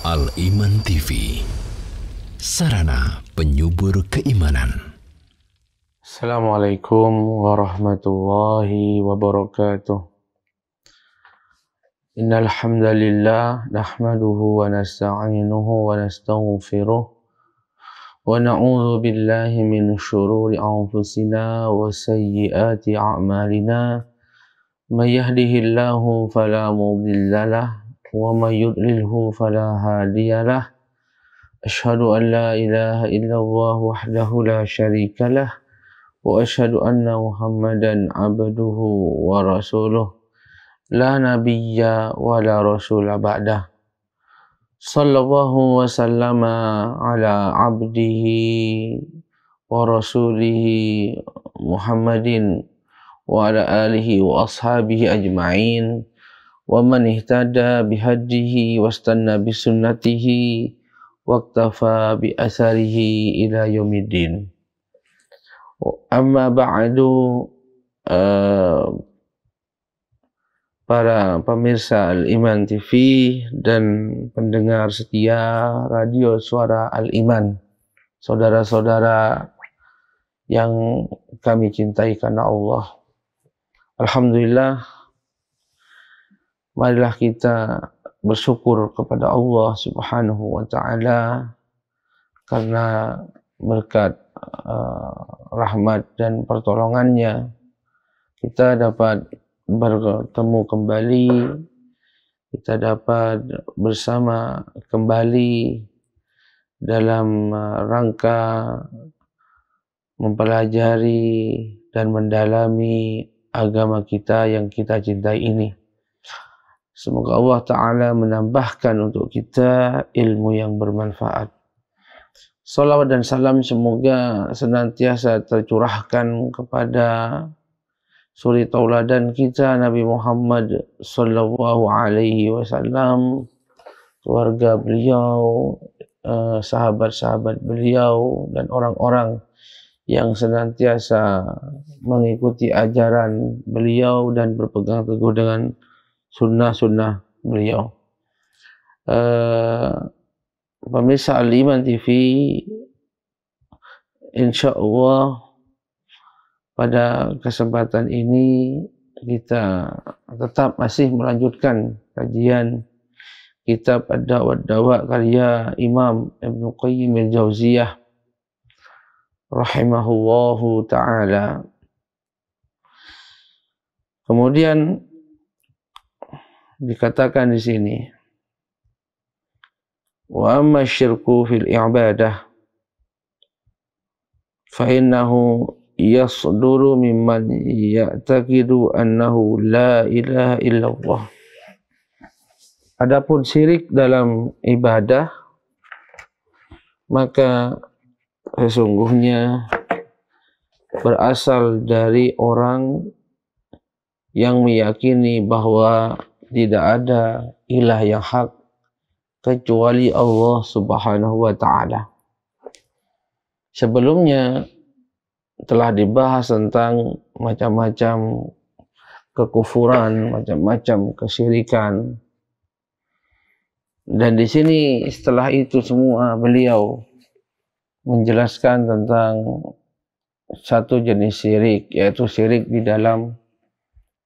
Al-Iman TV, sarana penyubur keimanan. Assalamualaikum warahmatullahi wabarakatuh. Innal hamdalillah nahmaduhu wa nasta'inuhu wa nastaghfiruh wa na'udzu billahi min shururi anfusina wa sayyiati a'malina. May yahdihillahu fala mudilla lahu wa may yudlilhu fala hadiya lahu. Asyhadu an la ilaha illallah wahdahu la syarika lah wa asyhadu anna Muhammadan abduhu wa rasuluh la nabiyya wa la rasula ba'dah. Sallallahu wa sallama ala abdihi wa rasulihi Muhammadin wa ala alihi wa ashabihi ajma'in wa man ihtada bihadihi wastanna bisunnatihi waqtafa bi asarihi ila yaumiddin. Amma ba'du, para pemirsa Al-Iman TV dan pendengar setia radio Suara Al-Iman, saudara-saudara yang kami cintai karena Allah. Alhamdulillah, marilah kita bersyukur kepada Allah Subhanahu wa Ta'ala karena berkat rahmat dan pertolongannya kita dapat bertemu kembali, kita dapat bersama kembali dalam rangka mempelajari dan mendalami agama kita yang kita cintai ini. Semoga Allah Ta'ala menambahkan untuk kita ilmu yang bermanfaat. Salawat dan salam semoga senantiasa tercurahkan kepada suri tauladan kita Nabi Muhammad sallallahu alaihi wasallam, keluarga beliau, sahabat-sahabat beliau, dan orang-orang yang senantiasa mengikuti ajaran beliau dan berpegang teguh dengan sunnah-sunnah beliau. Pemirsa Al-Iman TV, insyaallah pada kesempatan ini kita tetap masih melanjutkan kajian kitab Ad-Dawa Dawa karya Imam Ibnu Qayyim Al-Jauziyah rahimahullahu ta'ala. Kemudian dikatakan di sini, wa amma syirku fil i'badah fa innahu yasduru mimman ya'taqidu annahu la ilaha illallah. Adapun syirik dalam ibadah, maka sesungguhnya berasal dari orang yang meyakini bahwa tidak ada ilah yang hak kecuali Allah Subhanahu wa Ta'ala. Sebelumnya telah dibahas tentang macam-macam kekufuran, macam-macam kesyirikan. Dan di sini setelah itu semua beliau menjelaskan tentang satu jenis syirik, yaitu syirik di dalam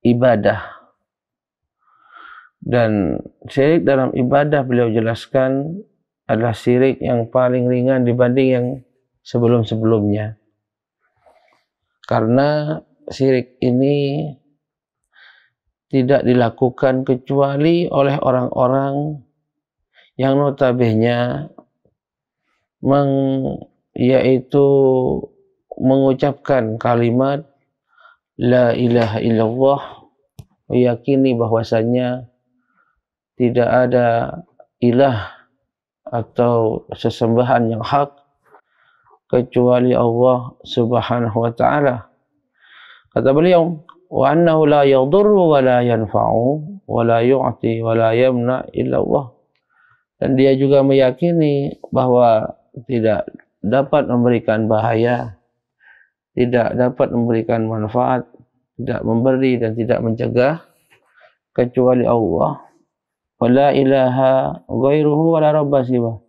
ibadah. Dan syirik dalam ibadah beliau jelaskan adalah syirik yang paling ringan dibanding yang sebelum-sebelumnya. Karena syirik ini tidak dilakukan kecuali oleh orang-orang yang notabene yaitu mengucapkan kalimat la ilaha illallah, meyakini bahwasanya tidak ada ilah atau sesembahan yang hak kecuali Allah Subhanahu wa Ta'ala. Kata beliau, wa annahu la yadurru wa la yanfa'u wa la yu'ti wa la yamna illa Allah. Dan dia juga meyakini bahwa tidak dapat memberikan bahaya, tidak dapat memberikan manfaat, tidak memberi dan tidak mencegah kecuali Allah. wa la ilaha ghairuhu wa la rabba siwa,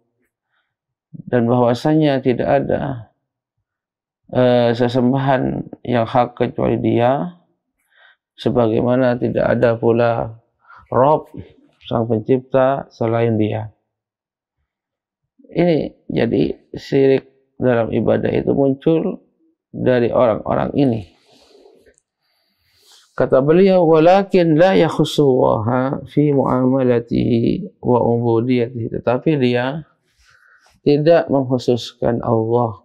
dan bahwasanya tidak ada sesembahan yang hak kecuali Dia, sebagaimana tidak ada pula Rabb, sang pencipta, selain Dia. Ini jadi syirik dalam ibadah itu muncul dari orang-orang ini. Kata beliau, walakin la yakhussuha fi muamalatihi wa ubudiyatihi, tetapi dia tidak mengkhususkan Allah,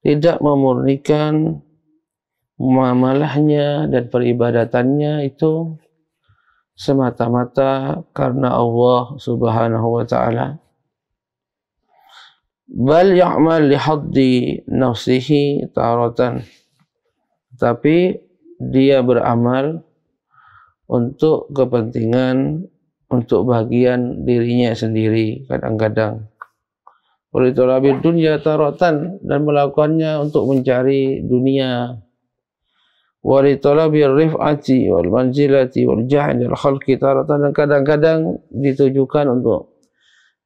tidak memurnikan muamalahnya dan peribadatannya itu semata-mata karena Allah Subhanahu wa ta'ala. Bal ya'mal li haddi nafsihi taratan, tapi dia beramal untuk kepentingan, untuk bagian dirinya sendiri kadang-kadang. Walitolabir dunya taratan, dan melakukannya untuk mencari dunia. Walitolabir rif'ati wal manzilati wal jahil al khalqi taratan, dan kadang-kadang ditujukan untuk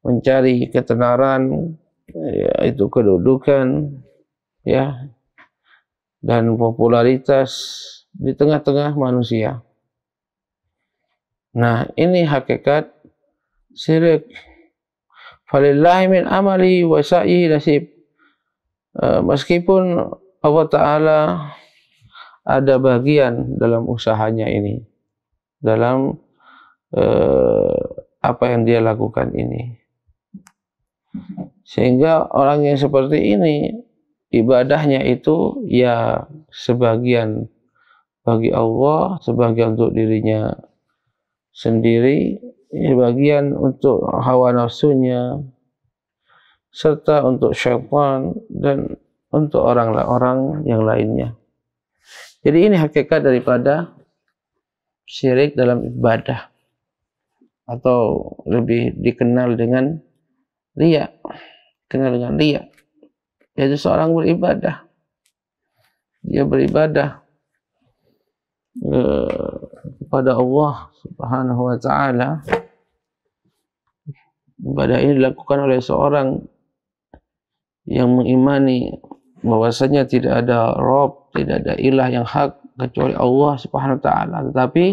mencari ketenaran, yaitu kedudukan, ya, dan popularitas di tengah-tengah manusia. Nah, ini hakikat syirik. Falillahi min amali wa sa'yi nasib. Meskipun Allah Ta'ala ada bagian dalam usahanya ini, dalam apa yang dia lakukan ini, sehingga orang yang seperti ini ibadahnya itu ya sebagian bagi Allah, sebagian untuk dirinya sendiri, sebagian untuk hawa nafsunya, serta untuk syaitan dan untuk orang-orang yang lainnya. Jadi ini hakikat daripada syirik dalam ibadah, atau lebih dikenal dengan riya. Kenal dengan riya, yaitu seorang beribadah, dia beribadah kepada Allah Subhanahu wa ta'ala. Ibadah ini dilakukan oleh seorang yang mengimani bahwasanya tidak ada Rabb, tidak ada ilah yang hak kecuali Allah Subhanahu wa ta'ala. Tetapi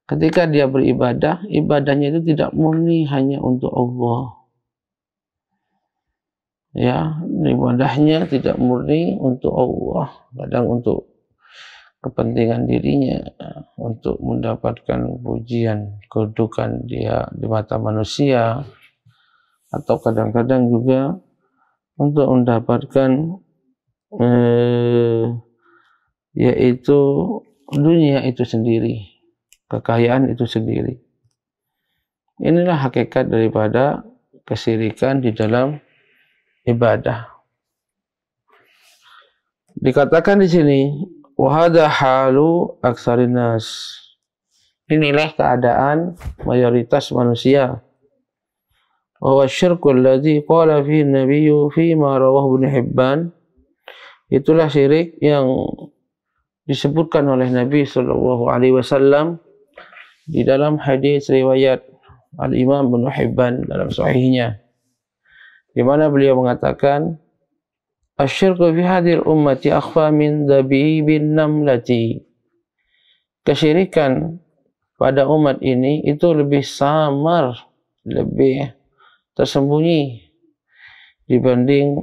ketika dia beribadah, ibadahnya itu tidak murni hanya untuk Allah. Ya, ibadahnya tidak murni untuk Allah, kadang untuk kepentingan dirinya, untuk mendapatkan pujian, kedudukan dia di mata manusia, atau kadang-kadang juga untuk mendapatkan yaitu dunia itu sendiri, kekayaan itu sendiri. Inilah hakikat daripada kesyirikan di dalam ibadah. Dikatakan di sini, wahada halu aksarin nas. Inilah keadaan mayoritas manusia. Wa syirkul ladzi qala fihi an-nabiyyu fi ma rawahu Ibnu Hibban. Itulah syirik yang disebutkan oleh Nabi sallallahu alaihi wasallam di dalam hadis riwayat Al-Imam Ibnu Hibban dalam sahihnya, di mana beliau mengatakan, asyirku fi hadhil ummati akhfa min dabibin namlati. Kesyirikan pada umat ini itu lebih samar, lebih tersembunyi dibanding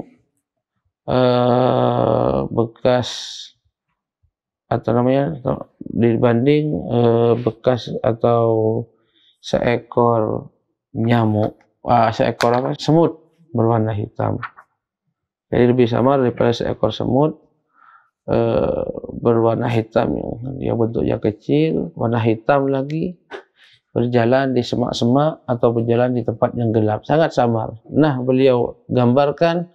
bekas, atau namanya, dibanding bekas atau seekor nyamuk, seekor apa? Semut berwarna hitam. Jadi lebih samar daripada seekor semut berwarna hitam. Dia bentuknya kecil, warna hitam lagi, berjalan di semak-semak atau berjalan di tempat yang gelap, sangat samar. Nah, beliau gambarkan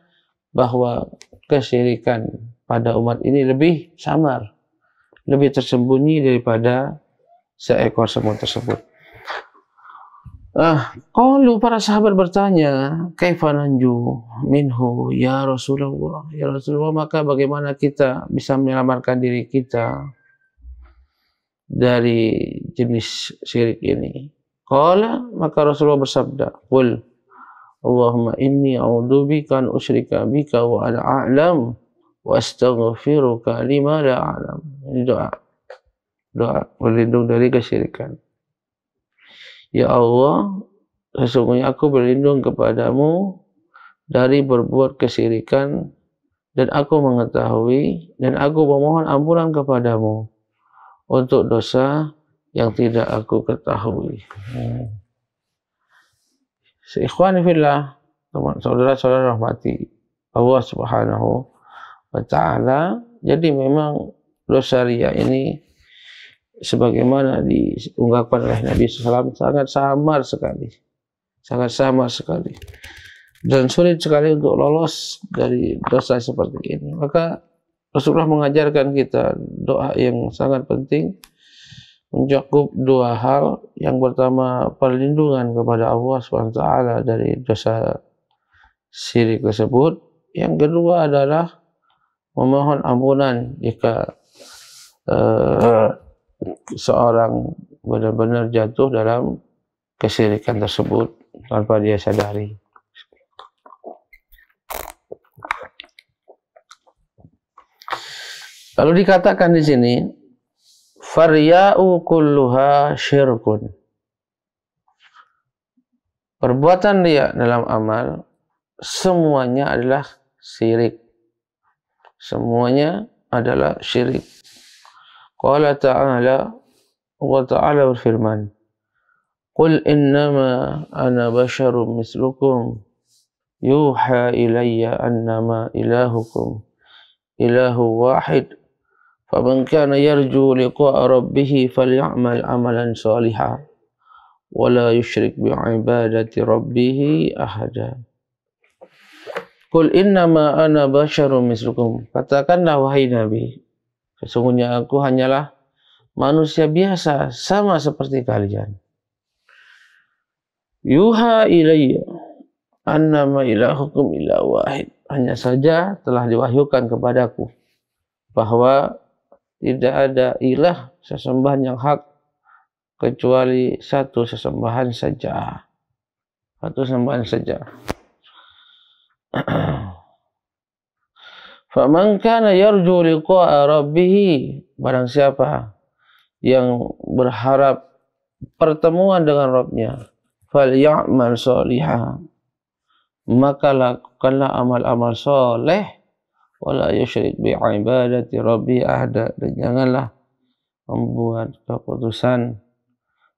bahwa kesyirikan pada umat ini lebih samar, lebih tersembunyi daripada seekor semut tersebut. Qalu, para sahabat bertanya, kaifa nanju minhu ya Rasulullah, ya Rasulullah, maka bagaimana kita bisa menyelamatkan diri kita dari jenis syirik ini? Qala, maka Rasulullah bersabda, qul Allahumma inni a'udzubika an usyrika bika wa ana a'lam wa astaghfiruka lima la a'lam. Ini doa berlindung dari kesyirikan. Ya Allah, sesungguhnya aku berlindung kepadamu dari berbuat kesyirikan, dan aku mengetahui dan aku memohon ampunan kepadamu untuk dosa yang tidak aku ketahui. Seikhwani fillah, saudara-saudara rahmati Allah Subhanahu wa Ta'ala. Jadi memang dosa riya ini sebagaimana diungkapkan oleh Nabi SAW sangat samar sekali dan sulit sekali untuk lolos dari dosa seperti ini. Maka Rasulullah mengajarkan kita doa yang sangat penting, mencakup dua hal. Yang pertama, perlindungan kepada Allah SWT dari dosa syirik tersebut. Yang kedua adalah memohon ampunan jika seorang benar-benar jatuh dalam kesyirikan tersebut tanpa dia sadari. Lalu dikatakan di sini, farya'u kulluha syirkun. Perbuatan riya dalam amal semuanya adalah syirik. Semuanya adalah syirik. Qala ta'ala, Allah Ta'ala berfirman, qul innama ana basyarum mislukum yuha ilayya annama ilahukum ilahu wahid faman kana yarju liqa'a rabbih falyamal amalan shalihan wa la yusyrik bi'ibadati rabbih ahada. Qul innama ana basyarum mislukum. Katakanlah wahai Nabi, sesungguhnya aku hanyalah manusia biasa sama seperti kalian. Yuha ilayya annama ilahukum ilahu wahid. Hanya saja telah diwahyukan kepadaku bahwa tidak ada ilah sesembahan yang hak kecuali satu sesembahan saja. Satu sembahan saja. Faman kana yarju liqa'a rabbih, barang siapa yang berharap pertemuan dengan Rabbnya, falyamal shalihan, maka lakukanlah amal-amal soleh, wala yusyrik bi'ibadati rabbi ahada, dan janganlah membuat keputusan,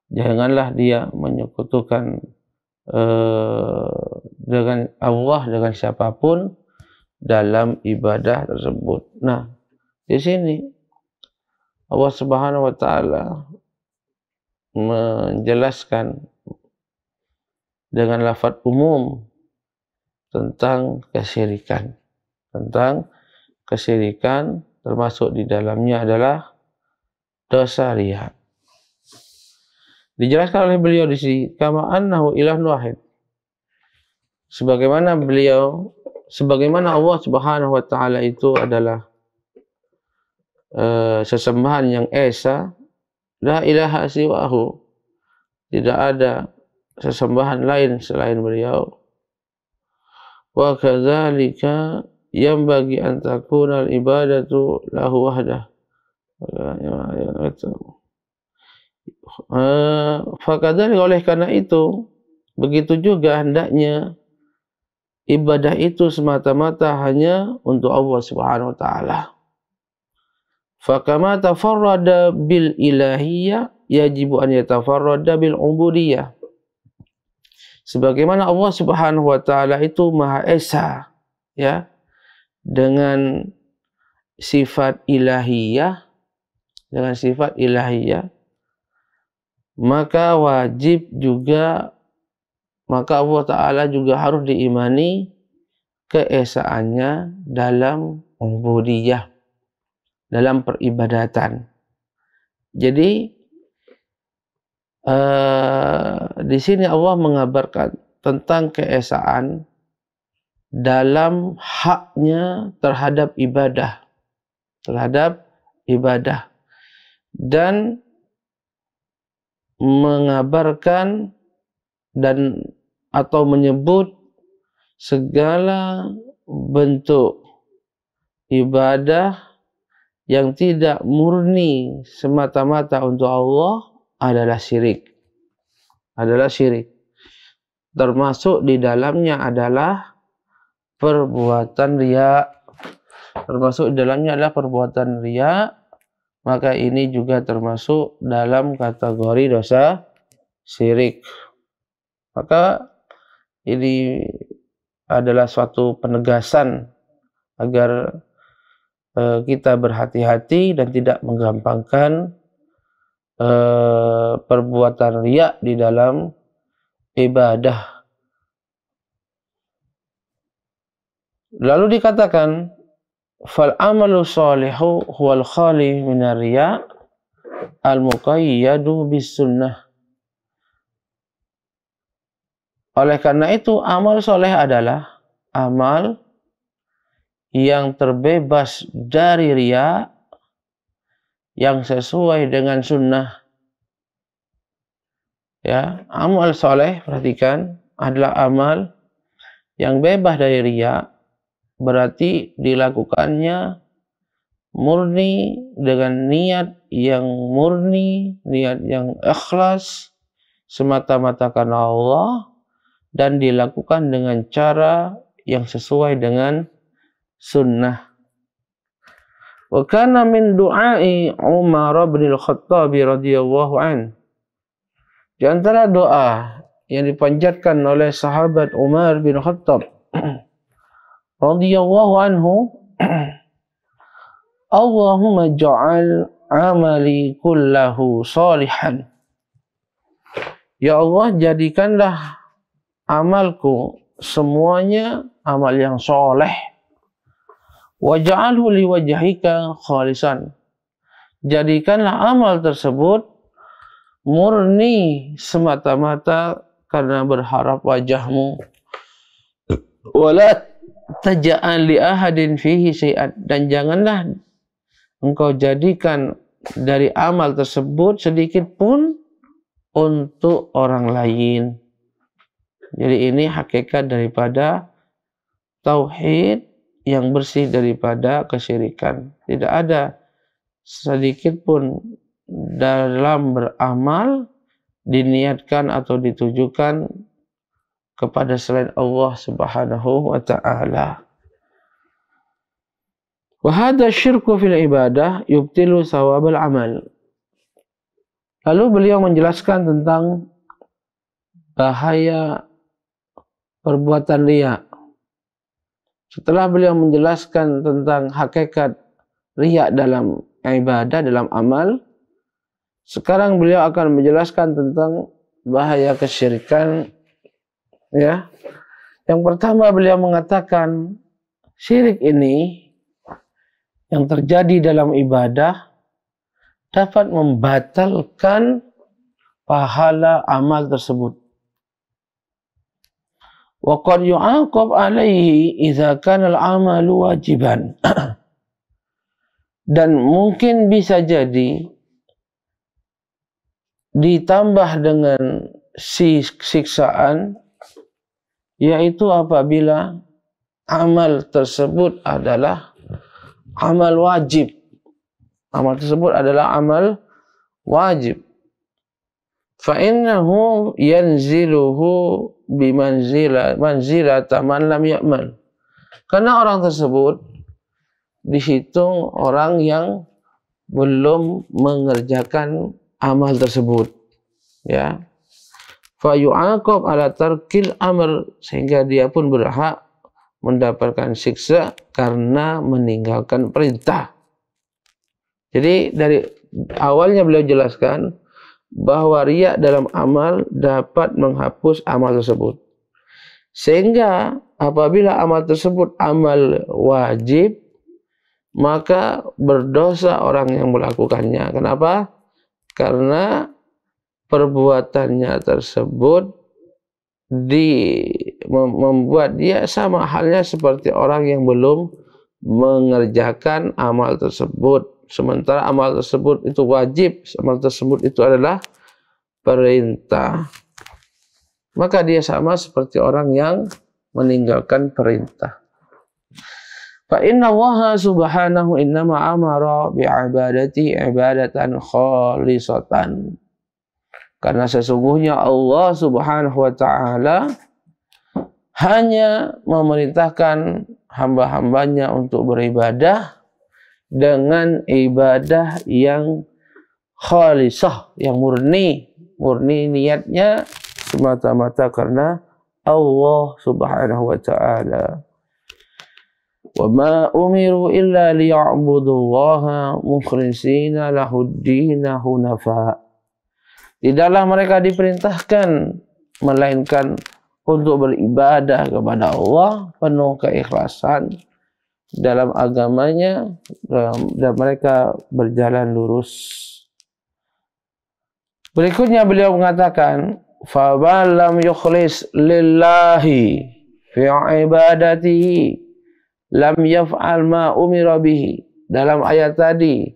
janganlah dia menyekutukan dengan Allah dengan siapapun dalam ibadah tersebut. Nah, di sini Allah Subhanahu wa Ta'ala menjelaskan dengan lafaz umum tentang kesyirikan. Termasuk di dalamnya adalah dosa riya. Dijelaskan oleh beliau di sini, kama annahu ilahun wahid. Sebagaimana Allah Subhanahu wa Ta'ala itu adalah sesembahan yang esa, la ilaha siwahu, tidak ada sesembahan lain selain beliau. Wa kadzalika yanbaghi an takuna al-ibadatu lahu wahdah. Fakadzalika, oleh karena itu begitu juga hendaknya ibadah itu semata-mata hanya untuk Allah Subhanahu wa Ta'ala. Fakama tafarrada bil ilahiyah yajibu an yatafarrada bil ubudiyah. Sebagaimana Allah Subhanahu wa Ta'ala itu Maha Esa, ya, dengan sifat ilahiyah, maka wajib juga, maka Allah Ta'ala juga harus diimani keesaannya dalam ubudiyah, dalam peribadatan. Jadi di sini Allah mengabarkan tentang keesaan dalam haknya terhadap ibadah, dan mengabarkan dan atau menyebut segala bentuk ibadah yang tidak murni semata-mata untuk Allah adalah syirik. Adalah syirik. Termasuk di dalamnya adalah perbuatan riya. Termasuk di dalamnya adalah perbuatan riya. Maka ini juga termasuk dalam kategori dosa syirik. Maka ini adalah suatu penegasan agar kita berhati-hati dan tidak menggampangkan perbuatan riya di dalam ibadah. Lalu dikatakan fal amalu shalihu huwal khali minar riya al muqayyadu bis sunnah. Oleh karena itu amal soleh adalah amal yang terbebas dari riya, yang sesuai dengan sunnah. Ya, amal soleh, perhatikan, adalah amal yang bebas dari riya, berarti dilakukannya murni dengan niat yang murni, niat yang ikhlas, semata-mata karena Allah, dan dilakukan dengan cara yang sesuai dengan sunnah. Wa kana min du'ai Umar bin al-Khattab radhiyallahu an. Di antara doa yang dipanjatkan oleh sahabat Umar bin Khattab radhiyallahu anhu, Allahumma ja'al amali kullahu salihan. Ya Allah, jadikanlah amalku semuanya amal yang soleh. Waj'alhu liwajhika khalisan. Jadikanlah amal tersebut murni semata-mata karena berharap wajahmu. Wala taj'al li ahadin fihi syai'an. Dan janganlah engkau jadikan dari amal tersebut sedikit pun untuk orang lain. Jadi ini hakikat daripada tauhid yang bersih daripada kesyirikan. Tidak ada sedikit pun dalam beramal diniatkan atau ditujukan kepada selain Allah Subhanahu wa ta'ala. Wa hadha syirku fil ibadah yubtilu sawabal amal. Lalu beliau menjelaskan tentang bahaya perbuatan riya. Setelah beliau menjelaskan tentang hakikat riya dalam ibadah, dalam amal, sekarang beliau akan menjelaskan tentang bahaya kesyirikan. Ya, yang pertama beliau mengatakan syirik ini yang terjadi dalam ibadah dapat membatalkan pahala amal tersebut. Wa qad yu'aqab alaihi idza kana al-amalu wajiban. Dan mungkin bisa jadi ditambah dengan siksaan, yaitu apabila amal tersebut adalah amal wajib. Amal tersebut adalah amal wajib. Fa innahu yanziluhu bimanzilata man lam ya'mal. Karena orang tersebut dihitung orang yang belum mengerjakan amal tersebut. Ya. Fa yu'aqab ala tarkil amr, sehingga dia pun berhak mendapatkan siksa karena meninggalkan perintah. Jadi dari awalnya beliau jelaskan bahwa riya dalam amal dapat menghapus amal tersebut. Sehingga apabila amal tersebut amal wajib, maka berdosa orang yang melakukannya. Kenapa? Karena perbuatannya tersebut membuat dia sama halnya seperti orang yang belum mengerjakan amal tersebut. Sementara amal tersebut itu wajib, amal tersebut itu adalah perintah, maka dia sama seperti orang yang meninggalkan perintah. Fa inna Allah subhanahu innama amara bi'ibadati ibadatan khalisatan. Karena sesungguhnya Allah subhanahu wa ta'ala hanya memerintahkan hamba-hambanya untuk beribadah dengan ibadah yang khalisah, yang murni. Murni niatnya semata-mata karena Allah subhanahu wa ta'ala. Wa ma umiru illa liya'budullaha mukhlishina lahuddina hunafa. Tidaklah mereka diperintahkan melainkan untuk beribadah kepada Allah penuh keikhlasan dalam agamanya, dan mereka berjalan lurus. Berikutnya beliau mengatakan, fa lam yukhlis lillahi fi ibadatihi lam yaf'al ma umira bihi. Dalam ayat tadi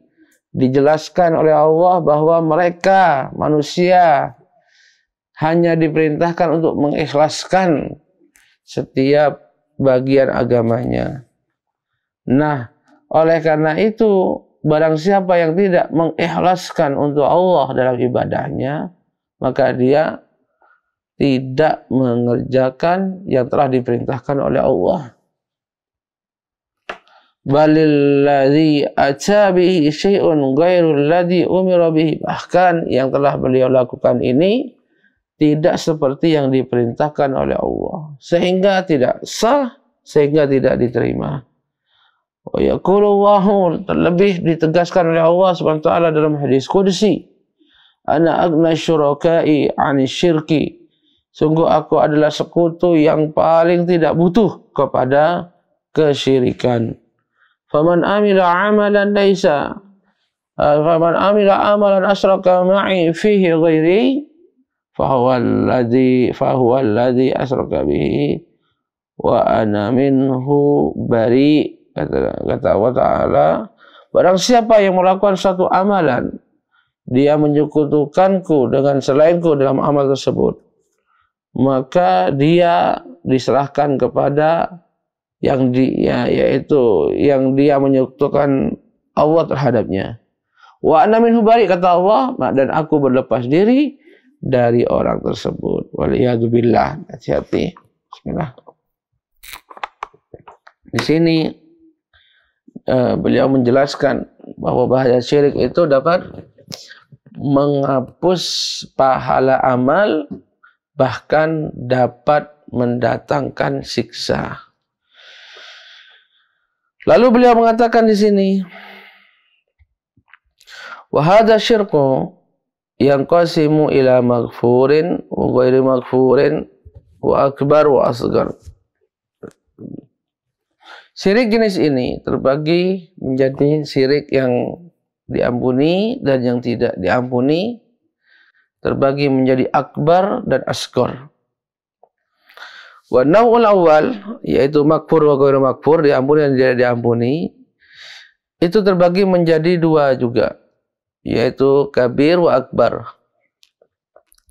dijelaskan oleh Allah bahwa mereka manusia hanya diperintahkan untuk mengikhlaskan setiap bagian agamanya. Nah, oleh karena itu, barang siapa yang tidak mengikhlaskan untuk Allah dalam ibadahnya, maka dia tidak mengerjakan yang telah diperintahkan oleh Allah. Balilladzi ata bihi syai'un ghairul ladzi umira bihi. Bahkan yang telah beliau lakukan ini tidak seperti yang diperintahkan oleh Allah, sehingga tidak sah, sehingga tidak diterima. Wa yaqulullahu, terlebih ditegaskan oleh Allah SWT dalam hadis qudsi, ana aghna syuraka'i 'ani syirki. Sungguh aku adalah sekutu yang paling tidak butuh kepada kesyirikan. Faman amila amalan laisa faman amila amalan asyraka ma'i fihi ghairi fahuwa alladhi asyraka bihi wa ana minhu bari. Kata Allah Ta'ala, barang siapa yang melakukan suatu amalan, dia menyekutukanku dengan selainku dalam amal tersebut, maka dia diserahkan kepada yang dia, yaitu yang dia menyekutukan Allah terhadapnya. Wa ana minhu bari, kata Allah, dan aku berlepas diri dari orang tersebut. Waliyadzubillah. Hati-hati. Bismillah. Di sini beliau menjelaskan bahwa bahaya syirik itu dapat menghapus pahala amal, bahkan dapat mendatangkan siksa. Lalu beliau mengatakan di sini, wa hadza syirku yanqasimu ila maghfurin wa ghairi maghfurin wa akbar wa asghar. Syirik jenis ini terbagi menjadi syirik yang diampuni dan yang tidak diampuni, terbagi menjadi akbar dan asghar. Wa naw'ul awal, yaitu makfur wa ghairu makfur, diampuni dan tidak diampuni, itu terbagi menjadi dua juga, yaitu kabir wa akbar.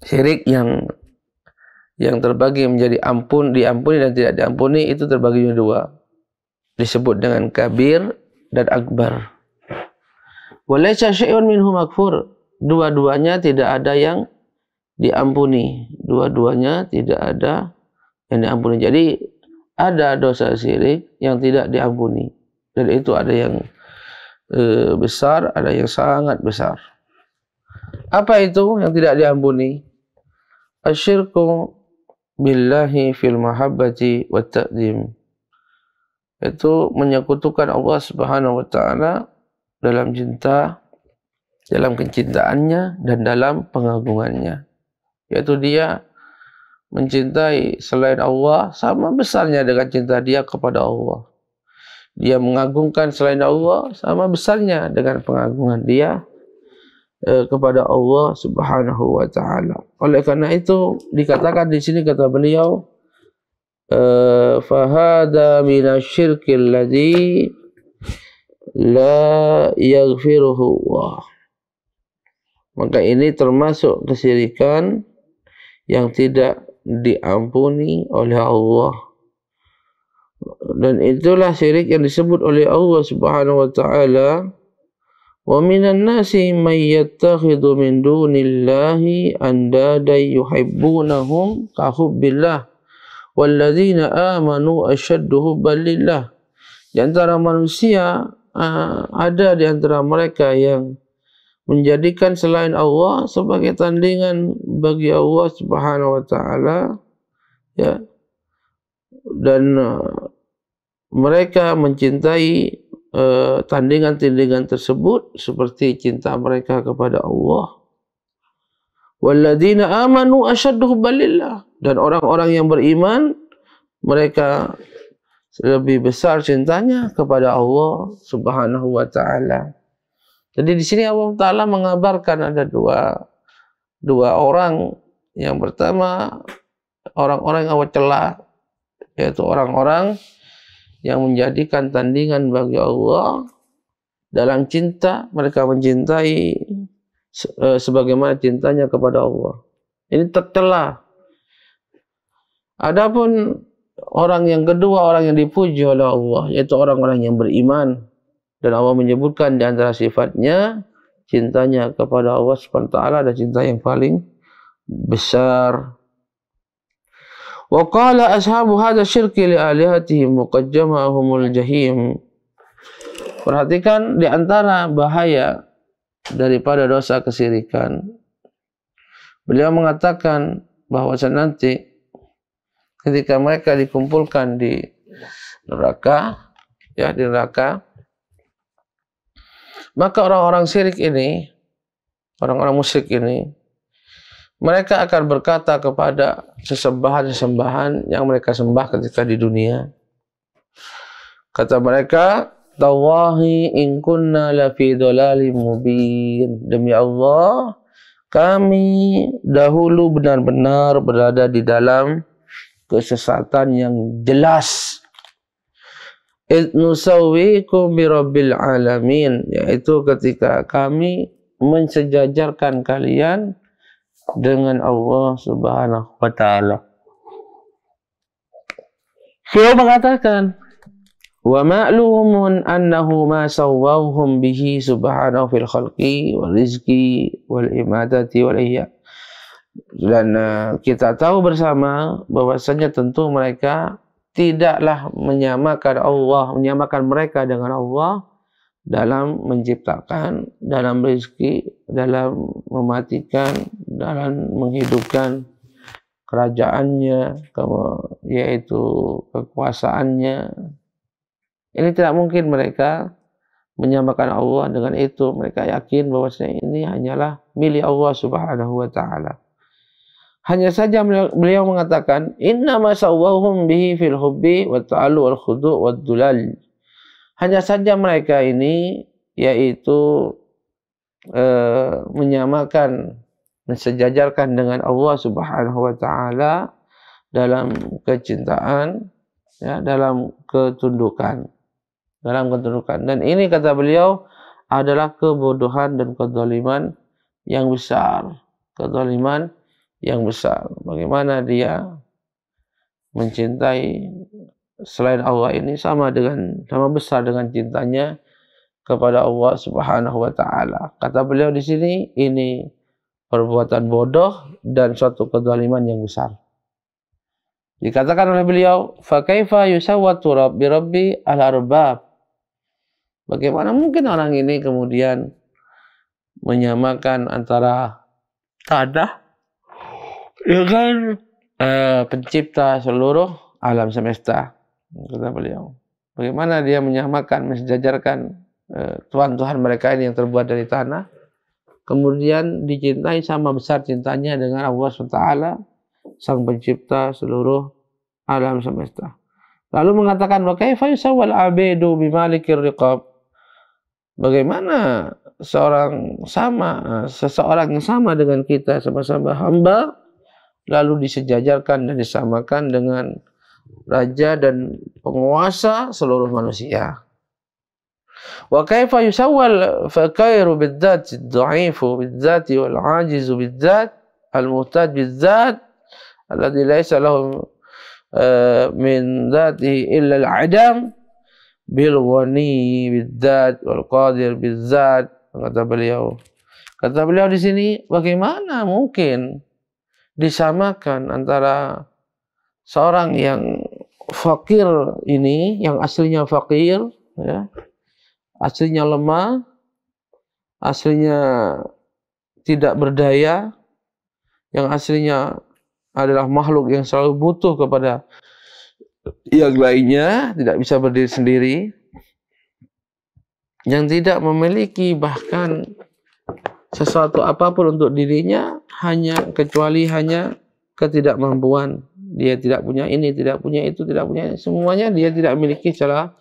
Syirik yang terbagi menjadi diampuni dan tidak diampuni itu terbagi menjadi dua, disebut dengan kabir dan akbar. Walaysa syai'un minhu makfur, dua-duanya tidak ada yang diampuni, dua-duanya tidak ada yang diampuni. Jadi ada dosa syirik yang tidak diampuni, dan itu ada yang besar, ada yang sangat besar. Apa itu yang tidak diampuni? Asyirku billahi fil mahabbati wat ta'zim. Itu menyekutukan Allah Subhanahu wa taala dalam cinta, dalam kecintaannya dan dalam pengagungannya. Yaitu dia mencintai selain Allah sama besarnya dengan cinta dia kepada Allah. Dia mengagungkan selain Allah sama besarnya dengan pengagungan dia kepada Allah Subhanahu wa taala. Oleh karena itu dikatakan di sini, kata beliau, fahada minasyirkil ladzi la yaghfiruhu Allah. maka ini termasuk kesyirikan yang tidak diampuni oleh Allah. Dan itulah syirik yang disebut oleh Allah Subhanahu wa taala, wa minan nasi may yattakhidhu min dunillahi andada yuhibbunahum ka hubbillah walladzina amanu ashaddu hubban lillah. Di antara manusia ada di antara mereka yang menjadikan selain Allah sebagai tandingan bagi Allah Subhanahu wa taala, ya, dan mereka mencintai tandingan-tandingan tersebut seperti cinta mereka kepada Allah. Walladzina amanu ashaddu hubban lillah, dan orang-orang yang beriman mereka lebih besar cintanya kepada Allah Subhanahu wa taala. Jadi di sini Allah Ta'ala mengabarkan ada dua orang. Yang pertama, orang-orang yang Allah celah, yaitu orang-orang yang menjadikan tandingan bagi Allah dalam cinta. Mereka mencintai sebagaimana cintanya kepada Allah. Ini tercela. Adapun orang yang kedua, orang yang dipuji oleh Allah, yaitu orang-orang yang beriman. Dan Allah menyebutkan di antara sifatnya cintanya kepada Allah SWT ada cinta yang paling besar. Wa qala ashabu hadha syirki li alihatihim muqajjamahumul jahim. Perhatikan di antara bahaya daripada dosa kesyirikan. Beliau mengatakan bahwa nanti ketika mereka dikumpulkan di neraka, ya, di neraka, maka orang-orang syirik ini, orang-orang musyrik ini, mereka akan berkata kepada sesembahan-sesembahan yang mereka sembah ketika di dunia. Kata mereka, tawahi in kunna lafi dhalalim mubin. Demi Allah, kami dahulu benar-benar berada di dalam kesesatan yang jelas. Nusawwikum birabbil alamin, yaitu ketika kami mensejajarkan kalian dengan Allah Subhanahu wa taala. Beliau mengatakan, wa ma'lumun annahu ma sawwahum bihi subhanahu fil khalqi wal rizqi wal imadati wal ihya. Dan kita tahu bersama bahwasanya tentu mereka tidaklah menyamakan mereka dengan Allah dalam menciptakan, dalam rezeki, dalam mematikan, dalam menghidupkan kerajaannya, yaitu kekuasaannya. Ini tidak mungkin mereka menyamakan Allah dengan itu. Mereka yakin bahwasanya ini hanyalah milik Allah Subhanahu wa taala. Hanya saja beliau mengatakan, inna ma sawwahum bihi fil hubbi wat ta'allu wal khudu' wad dulal. Hanya saja mereka ini yaitu menyamakan, mensejajarkan dengan Allah Subhanahu wa taala dalam kecintaan, ya, dalam ketundukan. Dan ini kata beliau adalah kebodohan dan kezaliman yang besar. Kezaliman yang besar. Bagaimana dia mencintai selain Allah ini sama besar dengan cintanya kepada Allah Subhanahu wa taala. Kata beliau di sini, ini perbuatan bodoh dan suatu kezaliman yang besar. Dikatakan oleh beliau, fa kaifa yusawwatu rabbi al-arbab. Bagaimana mungkin orang ini kemudian menyamakan antara tanah dengan pencipta seluruh alam semesta, kata beliau. Bagaimana dia menyamakan, mensejajarkan Tuhan-Tuhan mereka ini yang terbuat dari tanah, kemudian dicintai sama besar cintanya dengan Allah SWT, sang pencipta seluruh alam semesta. Lalu mengatakan, wa kaifa yusawwal abidu bimalikir riqab. Bagaimana seseorang yang sama dengan kita, sama-sama hamba, lalu disejajarkan dan disamakan dengan raja dan penguasa seluruh manusia. Wa kaifa yusawwal faqairu bidzat ad-dha'ifu bidzat wal 'ajizu bidzat al-muhtaj bidzat alladhi laysa lahu min dzatihi illa al-'adam bil ghani bidzat wal qadir bidzat. Kata beliau di sini, bagaimana mungkin disamakan antara seorang yang fakir ini, yang aslinya fakir, ya, aslinya lemah, aslinya tidak berdaya, yang aslinya adalah makhluk yang selalu butuh kepada yang lainnya, tidak bisa berdiri sendiri, yang tidak memiliki bahkan sesuatu apapun untuk dirinya, kecuali hanya ketidakmampuan. Dia tidak punya ini, tidak punya itu, tidak punya ini. Semuanya dia tidak miliki secara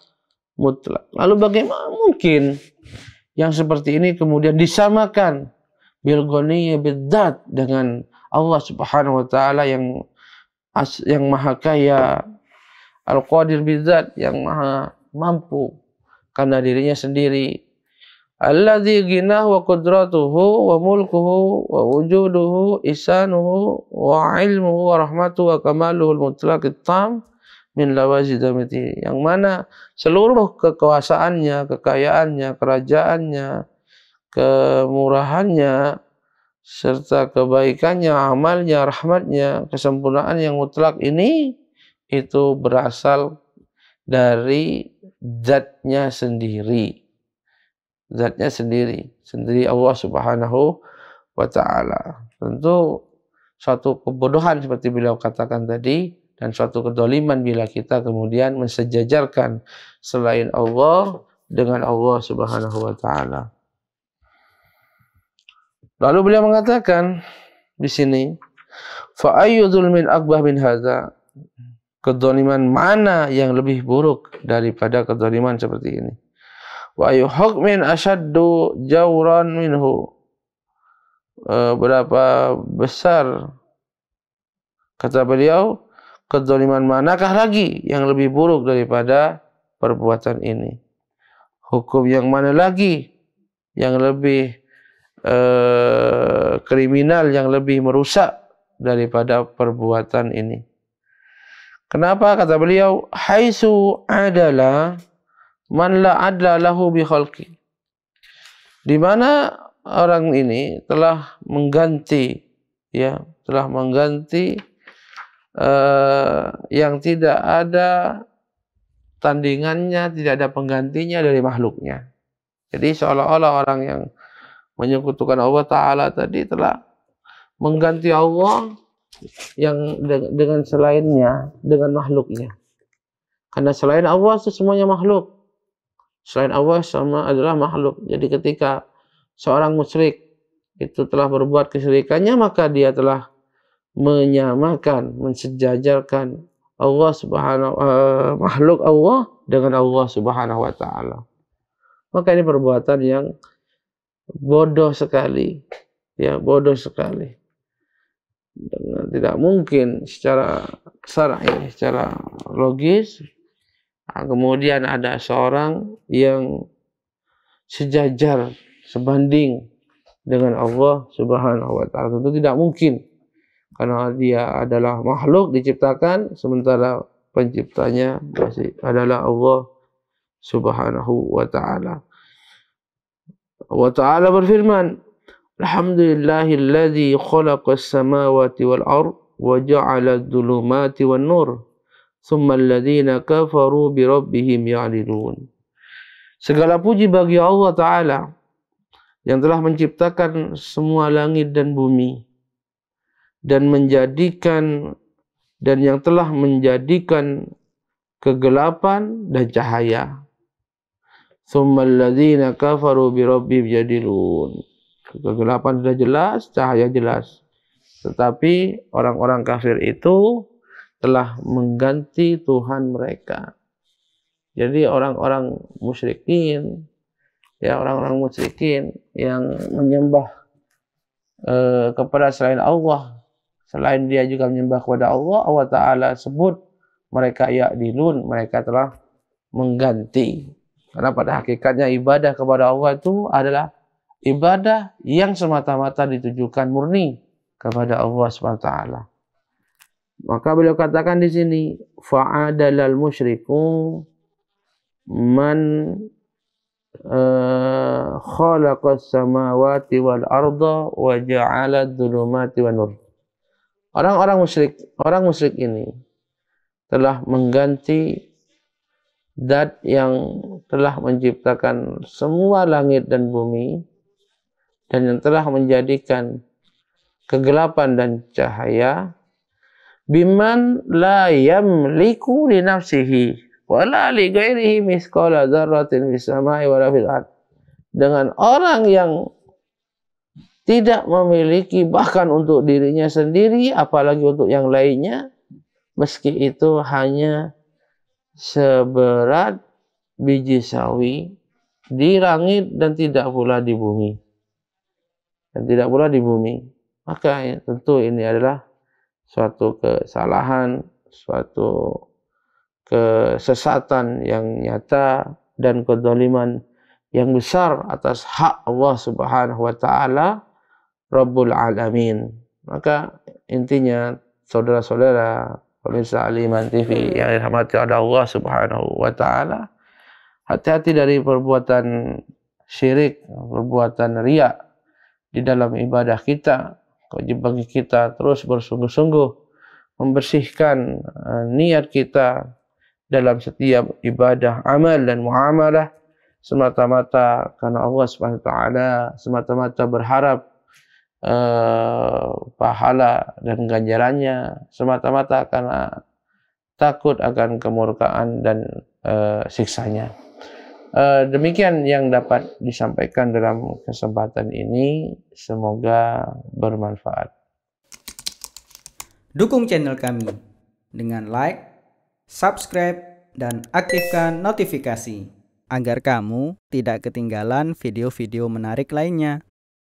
mutlak. Lalu bagaimana mungkin yang seperti ini kemudian disamakan bil ghani bidzat dengan Allah Subhanahu wa taala yang maha kaya, al-qadir bidzat, yang maha mampu karena dirinya sendiri. Alladzi ghinahu wa qudratuhu wa mulkuhu wa wujuduhu isanuhu wa ilmuhu wa rahmatuhu wa kamaluhu al-mutlaq at-tam min lawazidamati, yang mana seluruh kekuasaannya, kekayaannya, kerajaannya, kemurahannya, serta kebaikannya, amalnya, rahmatnya, kesempurnaan yang mutlak ini itu berasal dari zatnya sendiri. Zatnya sendiri Allah Subhanahu wa ta'ala. Tentu suatu kebodohan seperti beliau katakan tadi, dan suatu kedoliman bila kita kemudian mensejajarkan selain Allah dengan Allah Subhanahu wa ta'ala. Lalu beliau mengatakan di sini, fa ayyu dzulmin akbar min hadza, kedoliman mana yang lebih buruk daripada kedoliman seperti ini. Wa ayyu hukmin ashaddu jawran minhu, berapa besar, kata beliau, kedoliman manakah lagi yang lebih buruk daripada perbuatan ini. Hukum yang mana lagi yang lebih kriminal, yang lebih merusak daripada perbuatan ini. Kenapa? Kata beliau, haitsu adala man la adla lahu bi khalqi, di mana orang ini telah mengganti, ya, telah mengganti yang tidak ada tandingannya, tidak ada penggantinya dari makhluknya. Jadi seolah-olah orang yang menyekutukan Allah Ta'ala tadi telah mengganti Allah yang dengan selainnya, dengan makhluknya. Karena selain Allah itu semuanya makhluk. Selain Allah sama adalah makhluk. Jadi ketika seorang musyrik itu telah berbuat kesyirikannya, maka dia telah menyamakan, mensejajarkan Allah Subhanahu makhluk Allah dengan Allah Subhanahu wa ta'ala. Maka ini perbuatan yang bodoh sekali, ya, bodoh sekali. Dan tidak mungkin secara syar'i, secara logis, kemudian ada seorang yang sejajar, sebanding dengan Allah Subhanahu wa ta'ala. Tentu tidak mungkin, karena dia adalah makhluk diciptakan, sementara penciptanya masih adalah Allah Subhanahu wa ta'ala. Allah Ta'ala berfirman, alhamdulillahilladzi khalaqas samawati wal ard wa ja'ala adh-dhulumati wan nur thumma alladhina kafaru bi rabbihim ya'dilun. Segala puji bagi Allah Ta'ala yang telah menciptakan semua langit dan bumi dan yang telah menjadikan kegelapan dan cahaya. Tsummal ladzina kafaru bi rabbihim yadilun. Kegelapan sudah jelas, cahaya jelas. Tetapi orang-orang kafir itu telah mengganti Tuhan mereka. Jadi orang-orang musyrikin, ya, orang-orang musyrikin yang menyembah kepada selain Allah, selain dia juga menyembah kepada Allah, Allah Ta'ala sebut mereka ya'dilun, mereka telah mengganti. Karena pada hakikatnya ibadah kepada Allah itu adalah ibadah yang semata-mata ditujukan murni kepada Allah SWT. Maka beliau katakan di sini, fa'adalal musyriku man khalaqas samawati wal arda wa ja'ala dhulumati wan nur. Orang musyrik ini telah mengganti zat yang telah menciptakan semua langit dan bumi dan yang telah menjadikan kegelapan dan cahaya biman la yamliku li nafsihi wala li ghairihi mithqala dzarratin fis samai wala fil ard, dengan orang yang tidak memiliki bahkan untuk dirinya sendiri apalagi untuk yang lainnya, meski itu hanya seberat biji sawi di langit dan tidak pula di bumi. Maka ya, tentu ini adalah suatu kesalahan, suatu kesesatan yang nyata dan kezaliman yang besar atas hak Allah Subhanahu wa taala Rabbul Alamin. Maka intinya saudara-saudara pemirsa Al-Iman TV yang dirahmati oleh Allah Subhanahu wa taala, hati-hati dari perbuatan syirik, perbuatan riya di dalam ibadah kita. Wajib bagi kita terus bersungguh-sungguh membersihkan niat kita dalam setiap ibadah, amal dan muamalah semata-mata karena Allah Subhanahu wa taala, semata-mata berharap pahala dan ganjarannya, semata-mata karena takut akan kemurkaan dan siksanya. Demikian yang dapat disampaikan dalam kesempatan ini, semoga bermanfaat. Dukung channel kami dengan like, subscribe, dan aktifkan notifikasi agar kamu tidak ketinggalan video-video menarik lainnya.